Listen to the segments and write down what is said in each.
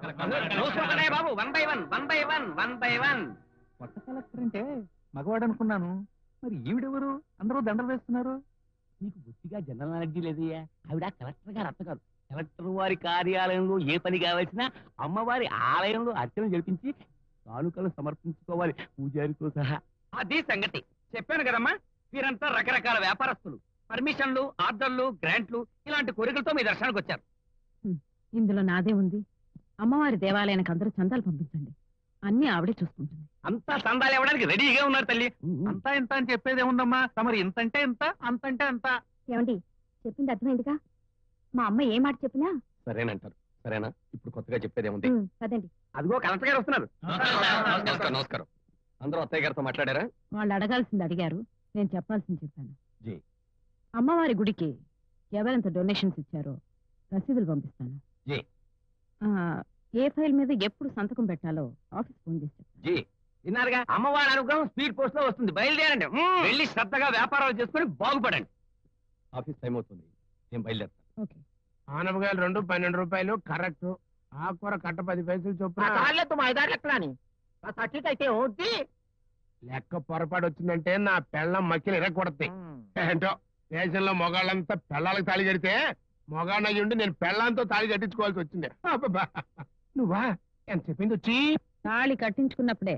బాబు 1 by 1 కొత్త collector అంటే మగవాడు అనుకున్నాను. మరి ఈవిడెవరు? అందరూ దండలు వేస్తున్నారు. నీకు బుద్ధిగా జనరల్ నాలెడ్జీ లేదయ్యా. ఆవిడ కలెక్టర్ గారు అత్తగారు. కలెక్టర్ వారి కార్యాలయంలో ఏ పని కావాల్సినా అమ్మవారి ఆలయంలో అర్చన జరిపించి కానుకలు సమర్పించుకోవాలి, పూజారితో సహా. అది సంగతి. చెప్పాను కదమ్మా, వీరంతా రకరకాల వ్యాపారస్తులు. పర్మిషన్లు, ఆర్డర్లు, గ్రాంట్లు ఇలాంటి కోరికలతో మీ దర్శనానికి వచ్చారు. ఇందులో నాదే ఉంది. అమ్మవారి దేవాలయానికి అందరూ చందాలు పంపించండి, అన్ని ఆవిడే చూసుకుంటుంది. అంతా చందాలు ఇవ్వడానికి రెడీగా ఉన్నారు తల్లి. అంతా ఇంత అని చెప్పేది ఏముందమ్మా? తమరు ఇంతంటే ఇంత, అంతంటే అంత. ఏమండి, చెప్పింది అర్థమైందిగా? మా అమ్మ ఏ మాట చెప్పినా సరేనంటారు. సరేనా? ఇప్పుడు కొత్తగా చెప్పేదేముంది? కదండి. అదిగో కలెక్టర్ గారు వస్తున్నారు. నమస్కారం. అందరూ అత్తయ్య గారితో మాట్లాడారా? వాళ్ళు అడగాల్సింది అడిగారు, నేను చెప్పాల్సింది చెప్పాను. జీ. అమ్మవారి గుడికి ఎవరెంత డొనేషన్స్ ఇచ్చారో రసీదులు పంపిస్తాను. జీ. ఏ ఫైల్ మీద ఎప్పుడు సంతకం పెట్టాలో ఆఫీస్ ఫోన్ చేసి చెప్తాను. జీ. విన్నారుగా, అమ్మవారి అనుగ్రహం స్పీడ్ పోస్ట్ లో వస్తుంది. బయలుదేరండి. వెళ్ళి శ్రద్ధగా వ్యాపారాలు చేసుకుని బాగుపడండి. ఆఫీస్ టైం అవుతుంది, నేను బయలుదేరుతాను. ఓకే. ఆనపకాయలు 2 12 రూపాయలు కరెక్ట్. ఆకుకూర కట్ట 10 పైసలు చొప్పున. లెక్క పొరపాటు వచ్చిందంటే నా పెళ్ళం మక్కిలు ఇరగొడతాయి. ఏంటో దేశంలో మొగాళ్ళంతా పెళ్ళాలకు తాళి కడితే మొగాళ్ళయ్యుండి నేను పెళ్ళంతో తాళి కట్టించుకోవాల్సి వచ్చింది. అబ్బబ్బా. నువ్వా ఎంత చెప్పింది వచ్చి? తాళి కట్టించుకున్నప్పుడే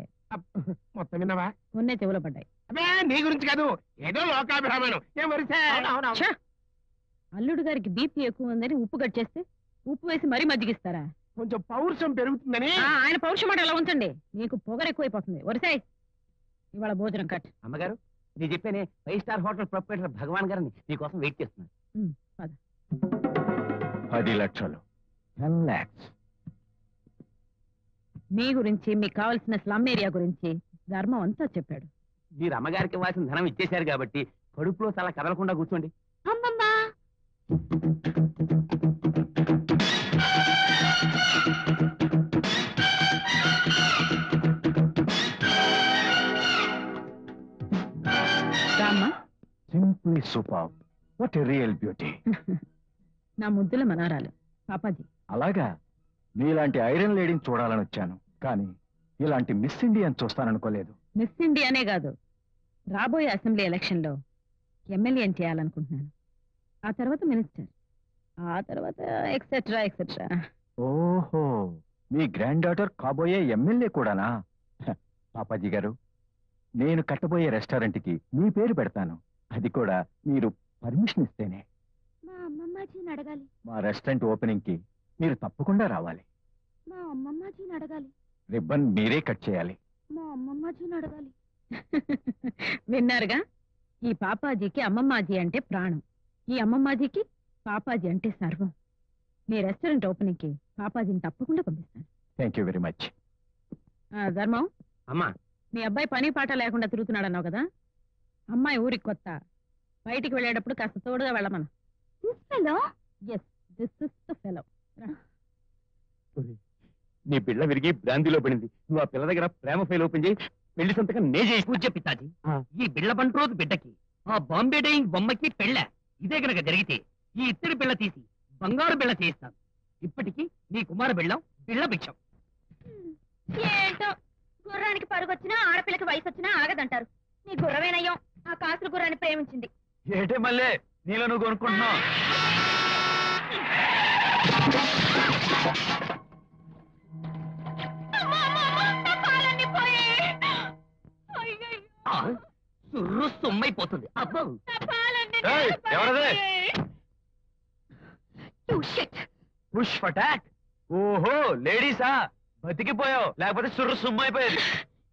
మొత్తం విన్నావా? ఉన్నే చెవులో పడ్డాయి. అబ్బే నీ గురించి కాదు, ఏదో లోకాభిరామాయణం. ఏం వరిసే? ఛ! అల్లుడు గారికి బీపీ ఎక్కువ ఉందని ఉప్పు కట్ చేస్తే ఉప్పు వేసి మరీ మజ్జిగిస్తారా? కొంచెం పౌరుషం పెరుగుతుందని. ఆయన పౌరుషం మాట ఎలా ఉంచండి, నీకు పొగరు ఎక్కువైపోతుంది. వరిసాయ్, ఇవాళ భోజనం కట్. అమ్మగారు, నేను చెప్పానే 5 స్టార్ హోటల్ ప్రొపరేటర్ భగవాన్ గారిని నీకోసం వెయిట్ చేస్తున్నాను. 10 లక్షలు, 10 lakhs. మీ గురించి, మీకు కావాల్సిన స్లమ్ ఏరియా గురించి ధర్మం అంతా చెప్పాడు. మీరు అమ్మగారికి ఇవ్వాల్సిన ధనం ఇచ్చేశారు కాబట్టి కడుపులో చాలా కదలకుండా కూర్చోండి. అమ్మమ్మా, simply super. What a real beauty. నా ముద్దుల మనారాలు పాపాజీ. అలాగా, మీలాంటి ఐరన్ లేడీని చూడాలని వచ్చాను, కానీ ఇలాంటి మిస్ ఇండియన్ చూస్తాననుకోలేదు. మిస్ ఇండియానే కాదు, రాబోయే అసెంబ్లీ ఎలక్షన్ లో ఎమ్మెల్యేని చేయాలనుకుంటున్నాను. ఆ తర్వాత మినిస్టర్, ఆ తర్వాత ఎక్సెట్రా ఎక్సెట్రా. ఓహో, మీ గ్రాండ్ డాటర్ కాబోయే ఎమ్మెల్యే కూడానా? పాపాజీ గారు, నేను కట్టబోయే రెస్టారెంట్ కి మీ పేరు పెడతాను. అది కూడా మీరు పర్మిషన్ ఇస్తేనే. మా అమ్మమ్మాజీని అడగాలి. మా రెస్టారెంట్ ఓపెనింగ్ కి మీరు తప్పకుండా రావాలి. మా అమ్మమ్మాజీని అడగాలి. రిబ్బన్ మీరే కట్ చేయాలి. మా అమ్మమ్మాజీని అడగాలి. విన్నారుగా, ఈ పాపాజీకి అమ్మమ్మాజీ అంటే ప్రాణం, ఈ అమ్మమ్మాజీకి పాపాజీ అంటే సర్వం. మీ రెస్టారెంట్ ఓపెనింగ్ కి పాపాజీని తప్పకుండా పంపిస్తాను. Thank you very much. ధర్మం, అమ్మా, మీ అబ్బాయి పని పాట లేకుండా తిరుగుతున్నాడు అన్నావు కదా, అమ్మాయి ఊరికి కొత్త, బయటికి వెళ్ళేటప్పుడు కాస్త తోడుగా వెళ్ళమను. నీ బిళ్ళ విరిగి బ్రాంతిలో పడింది. నువ్వు ఆ పిల్ల దగ్గర ప్రేమ ఫైల్ ఓపెన్ చేయి, పెళ్లి సంతకం నే చేయి. పూజ పితాజీ, ఈ బిళ్ళ బంటి రోజు బిడ్డకి ఆ బాంబే డైయింగ్ బొమ్మకి పెళ్ళ. ఇదే కనుక జరిగితే ఈ ఇత్తడి బిళ్ళ తీసి బంగారు బిళ్ళ చేయిస్తాను. ఇప్పటికీ నీ కుమార బిళ్ళం బిళ్ళ భిక్షం. ఏంటో, గుర్రానికి పరుగొచ్చినా ఆడపిల్లకి వయసు వచ్చినా ఆగదంటారు. నీ గుర్రమేనయ్యం ఆ కాసుల గుర్రాన్ని ప్రేమించింది. ఏటే మళ్ళీ నీలో నువ్వు కొనుక్కుంటున్నావు? సుర్రు సొమ్మైపోతుంది. అబ్బో, పుష్ అటాక్. ఓహో, లేడీసా? బతికిపోయావు, లేకపోతే సుర్రు సుమ్మైపోయేది.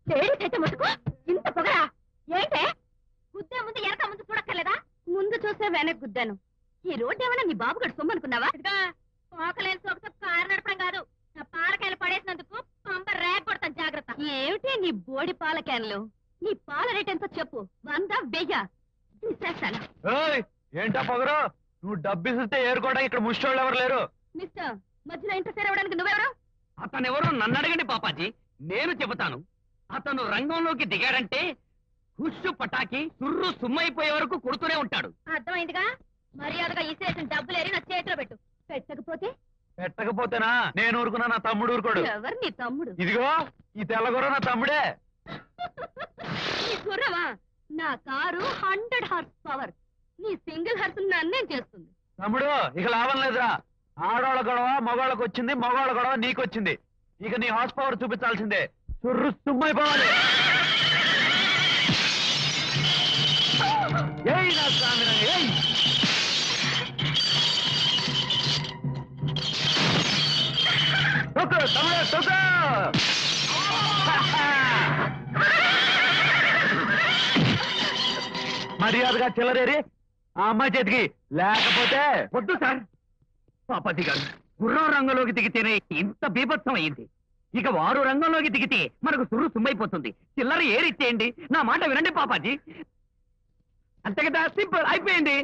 లేడీస్ అయితే ముసుకు ఇంత పొగరా? ఏంటే, గుద్దే ముందు వెనక ముందు చూడక్కర్లేదా? ముందు చూసే వెనక గుద్దాను. ఈ రోడ్డు ఏమన్నా నీ బాబు గడు సొమ్ము అనుకున్నావా? పోకలేని సోకతో కారు నడపడం కాదు, నా పాలకాయలు పడేసినందుకు పంప రేగ కొడతాను, జాగ్రత్త. ఏమిటి నీ బోడి పాలకాయలు? నీ పాల రేట్ ఎంతో చెప్పు, 100 1000 తీసేస్తాను. ఏంటా పొగరు? నువ్వు డబ్బిస్తే ఏరుకోవడానికి ఇక్కడ ముష్టోళ్ళు ఎవరు లేరు. మిస్టర్, మధ్యలో ఇంటర్ఫేర్ అవ్వడానికి నువ్వెవరు? అతనెవరో నన్ను అడగండి పాపాజీ, నేను చెబుతాను. అతను రంగంలోకి దిగాడంటే హుష్ పటాకి సుర్రు సుమ్మైపోయే వరకు కొడుతూనే ఉంటాడు. అర్థమైందిగా, మర్యాదగా ఇసేసిన డబ్బులేరి నా చేతిలో పెట్టు. పెట్టకపోతే పెట్టకపోతేనా నేను ఊరుకున్నా, నా తమ్ముడు ఊరుకోడు. ఎవరు నీ తమ్ముడు? ఇదిగో ఈ తెల్లగొర్ర నా తమ్ముడే. నీ గుర్రవా? నా కారు 100 హార్స్ పవర్. నీ సింగిల్ హార్స్ నన్నేం చేస్తుంది? తమ్ముడు ఇక లాభం లేదురా. ఆడవాళ్ళ గొడవ మగవాళ్ళకి వచ్చింది, మగవాళ్ళ గొడవ నీకొచ్చింది. ఇక నీ హార్స్ పవర్ చూపించాల్సిందే. సుర్రు సుమ్మైపోవాలి. ఏయ్ నా స్వామిరా, ఏయ్. తొక్కు తమ్ముడు, తొక్కు. మర్యాదగా చిల్లరేరి ఆ అమ్మాయి చేతికి, లేకపోతే వద్దు సార్. పాపతి గారు, గుర్రం రంగంలోకి దిగితేనే ఇంత బీభత్సం అయింది. ఇక వారు రంగంలోకి దిగితే మనకు సుర్రు సుమ్మైపోతుంది. చిల్లర ఏరిచ్చేయండి. నా మాట వినండి పాపాజీ. అంతే కదా, సింపుల్ అయిపోయింది.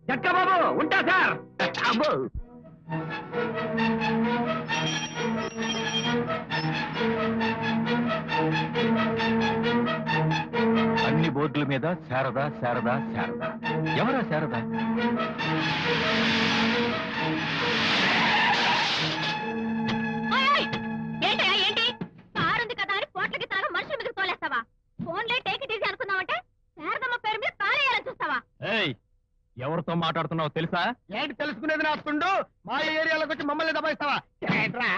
జట్కా బాబు, ఉంటా సార్. అబ్బో, అన్ని బోర్డుల మీద శారదా శారదా శారదా. ఎవరా శారదా? ఏంటయ్యా ఏంటి? కారుంది కదా అని పోట్లకి తాగా మనుషుల మీద తోలేస్తావా? ఫోన్లే టేక్ ఇట్ ఈజీ అనుకున్నావంటే శారదమ్మ పేరు మీద కారేయాలని చూస్తావా? ఎవరితో మాట్లాడుతున్నావు తెలుసా? ఏంటి తెలుసుకునేది నా తుండు? మా ఏరియాలోకి వచ్చి మమ్మల్ని దబాయిస్తావా? ఏంట్రా?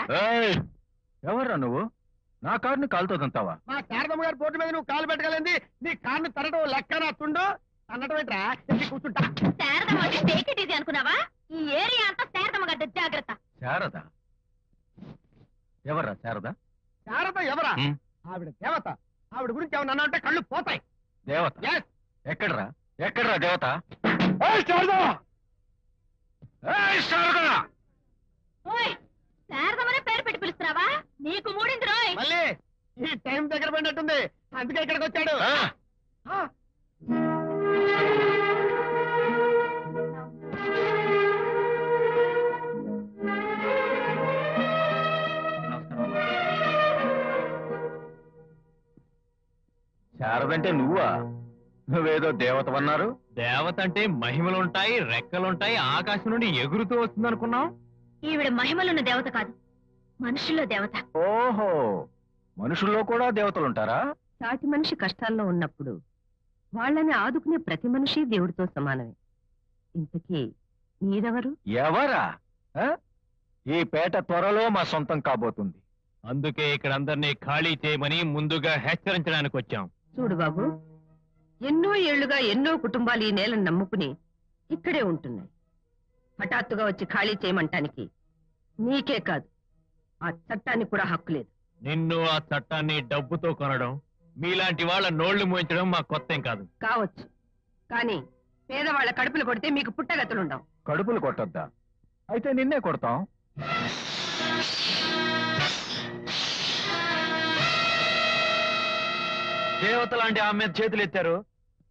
ఎవర్రా నువ్వు? నా కారుని కాలుతో తంతావా? మా శారదమ్మ గారి బోర్డు మీద నువ్వు కాలు పెట్టగలింది నీ కారుని తరడం లెక్క నా తుండు. అన్నట్టు ఏంట్రా? ఇంటికి కూర్చుంటా. శారదమ్మ అంటే టేక్ ఇట్ ఈజీ అనుకున్నావా? ఈ ఏరియా అంతా శారదమ్మ గడ్డ, జాగ్రత్త. శారదా? ఎవర్రా శారదా? శారద ఎవరా? ఆవిడ దేవత. ఆవిడ గురించి ఏమన్నా అంటే కళ్ళు పోతాయి. దేవత? Yes. ఎక్కడ్రా ఎక్కడ్రా దేవత? శారదా! శారదా! ఓయ్, శారదమ్మనే పేరు పెట్టి పిలుస్తున్నావా? నీకు మూడింది రోయ్. మళ్ళీ ఈ టైం దగ్గర పడినట్టుంది, అందుకే ఇక్కడికి వచ్చాడు. ఆ, శారదంటే నువ్వా? నువ్వేదో దేవతవన్నారు. దేవత అంటే మహిమలుంటాయి, రెక్కలుంటాయి, ఆకాశం నుండి ఎగురుతూ వస్తుంది అనుకున్నాం. ఈవిడ మహిమలున్న దేవత కాదు, మనుషుల్లో దేవత. ఓహో, మనుషుల్లో కూడా దేవతలుంటారా? సాటి మనిషి కష్టాల్లో ఉన్నప్పుడు వాళ్ళని ఆదుకునే ప్రతి మనిషి దేవుడితో సమానమే. ఇంతకీ మీరెవరు? ఎవరా? ఆ? ఈ పేట త్వరలో మా సొంతం కాబోతుంది. అందుకే ఇక్కడ అందరినీ ఖాళీ చేయమని ముందుగా హెచ్చరించడానికి వచ్చాం. చూడు బాబు, ఎన్నో ఏళ్లుగా ఎన్నో కుటుంబాలు ఈ నేలను నమ్ముకుని ఇక్కడే ఉంటున్నాయి. హఠాత్తుగా వచ్చి ఖాళీ చేయమంటానికి నీకే కాదు, ఆ చట్టానికి కూడా హక్కు లేదు. నిన్ను ఆ చట్టాన్ని డబ్బుతో కొనడం, మీలాంటి వాళ్ళ నోళ్లు మోయించడం మా కొత్తేం కాదు. కావచ్చు, కానీ పేదవాళ్ల కడుపులు కొడితే మీకు పుట్టగతులుండవు. కడుపులు కొట్టొద్దా? అయితే నిన్నే కొడతాం. దేవత లాంటి ఆమె మీద చేతులు ఎత్తారు.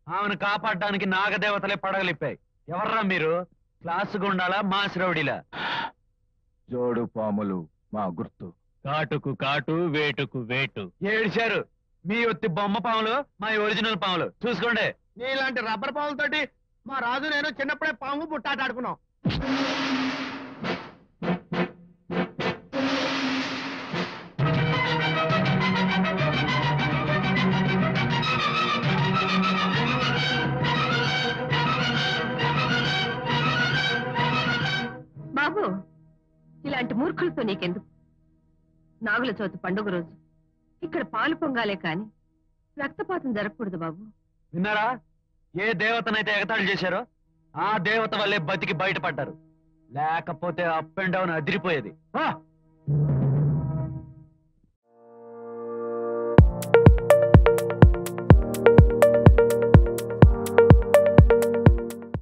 ఆమెను కాపాడడానికి నాగదేవతలే పడగలిప్పాయి. ఎవర్రా మీరు? క్లాసు గుండాలా, మాస్ రౌడీలా? జోడు పాములు మా గుర్తు. కాటుకు కాటు, వేటుకు వేటు. ఏడిచారు. మీ ఒత్తి బొమ్మ పాములు, మా ఒరిజినల్ పాములు. చూసుకోండి. నీలాంటి రబ్బర్ పాములతోటి మా రాజు నేను చిన్నప్పుడే పాము పుట్టాట ఆడుకున్నాం. బాబు, ఇలాంటి మూర్ఖులతో నీకెందుకు? నాగుల చవితి పండుగ రోజు ఇక్కడ పాలు పొంగాలే కాని రక్తపాతం జరగకూడదు బాబు. విన్నారా? ఏ దేవతనైతే ఎగతాళి చేశారో ఆ దేవత వల్లే బతికి బయటపడ్డారు. లేకపోతే అప్ అండ్ డౌన్ అదిరిపోయేది.